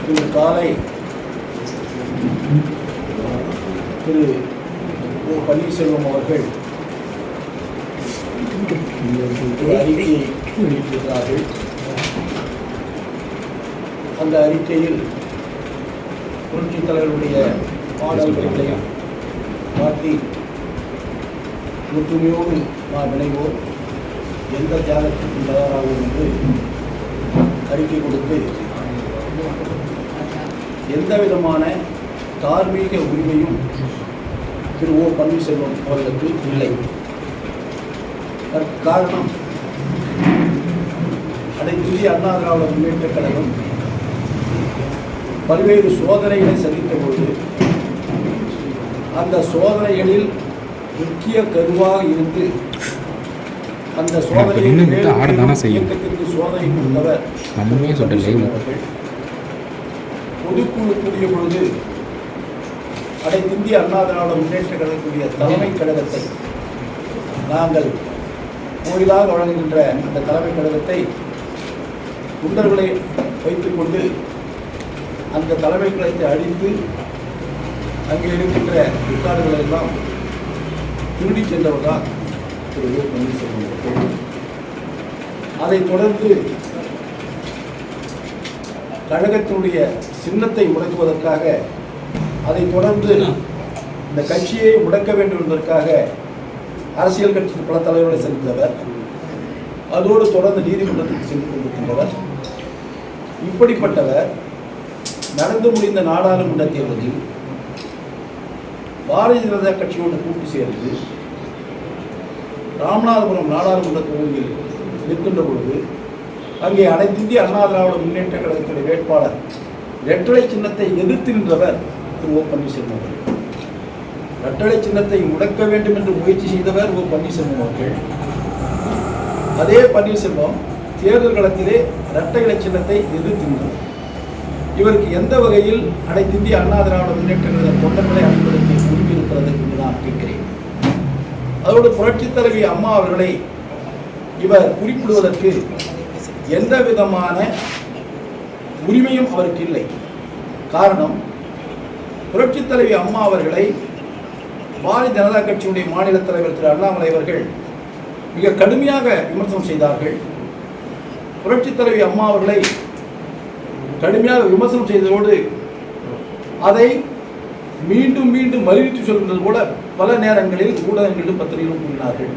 இன்று காலை திரு ஓ பன்னீர்செல்வம் அவர்கள் ஒரு அறிக்கையை வெளியிட்டிருக்கிறார்கள். அந்த அறிக்கையில் புரட்சித் தலைவருடைய பாடல்களையும் காட்டி ஒற்றுமையோடு நாம் இணைவோம், எந்த தியாகத்திற்கும் தயாராகும் என்று அறிக்கை கொடுத்து எந்த விதமான தார்மீக உரிமையும் திரு ஓ பன்னீர்செல்வம் அவர்களுக்கு இல்லை. அதற்கு காரணம் அனைத்திந்திய அண்ணா திராவிட முன்னேற்றக் கழகம் பல்வேறு சோதனைகளை சந்தித்த பொழுது அந்த சோதனைகளில் முக்கிய கருவாக இருந்து அந்த இயக்கத்திற்கு சோதனை கொடுத்தவர் பொதுக்குழு கூடிய பொழுது அனைத்திந்திய அண்ணா திராவிட முன்னேற்ற கழகத்துடைய தலைமை கழகத்தை நாங்கள் கோயிலாக வழங்குகின்ற அந்த தலைமை கழகத்தை குண்டர்களை வைத்துக்கொண்டு அந்த தலைமை கழகத்தை அழித்து அங்கே இருக்கின்ற ரெக்கார்டுகளை எல்லாம் திருடி சென்றவர் தான் திரு ஓ பன்னீர்செல்வம். அதைத் தொடர்ந்து கழகத்தினுடைய சின்னத்தை முடக்குவதற்காக அதைத் தொடர்ந்து இந்த கட்சியை முடக்க வேண்டும் என்பதற்காக அரசியல் கட்சி பல தலைவர்களை சந்தித்தவர். அதோடு தொடர்ந்து நீதிமன்றத்துக்கு சென்று கொண்டிருக்கின்றவர். இப்படிப்பட்டவர் நடந்து முடிந்த நாடாளுமன்ற தேர்தலில் பாரதிய ஜனதா கட்சியோடு கூட்டு சேர்ந்து ராமநாதபுரம் நாடாளுமன்ற தொகுதியில் நிற்கின்ற பொழுது அங்கே அனைத்திந்திய அண்ணா திராவிட முன்னேற்ற கழகத்துடைய வேட்பாளர் இரட்டை சின்னத்தை எதிர்த்து நின்றவர் திரு ஓ பன்னீர்செல்வம் அவர்கள். இரட்டை சின்னத்தை முடக்க வேண்டும் என்று முயற்சி செய்தவர் ஓ பன்னீர்செல்வம் அவர்கள். அதே பன்னீர்செல்வம் தேர்தல் களத்திலே இரட்டை சின்னத்தை எதிர்த்து நின்றவர். இவருக்கு எந்த வகையில் அனைத்திந்திய அண்ணா திராவிட முன்னேற்ற கழக தொண்டர்களை அனுப்பதற்கு உரிமை இருக்கிறது என்று நான் கேட்கிறேன். அதோடு புரட்சித் தலைவி அம்மா அவர்களை இவர் குறிப்பிடுவதற்கு எந்த விதமான உரிமையும் அவருக்கு இல்லை. காரணம், புரட்சித் தலைவி அம்மா அவர்களை பாரதிய ஜனதா கட்சியுடைய மாநில தலைவர் திரு அண்ணாமலை அவர்கள் மிக கடுமையாக விமர்சனம் செய்தார்கள். புரட்சித் தலைவி அம்மா அவர்களை கடுமையாக விமர்சனம் செய்ததோடு அதை மீண்டும் மீண்டும் வலியுறுத்தி சொல்கின்றது போல பல நேரங்களில் ஊடகங்களிலும் பத்திரிகைகளும் கூறினார்கள்.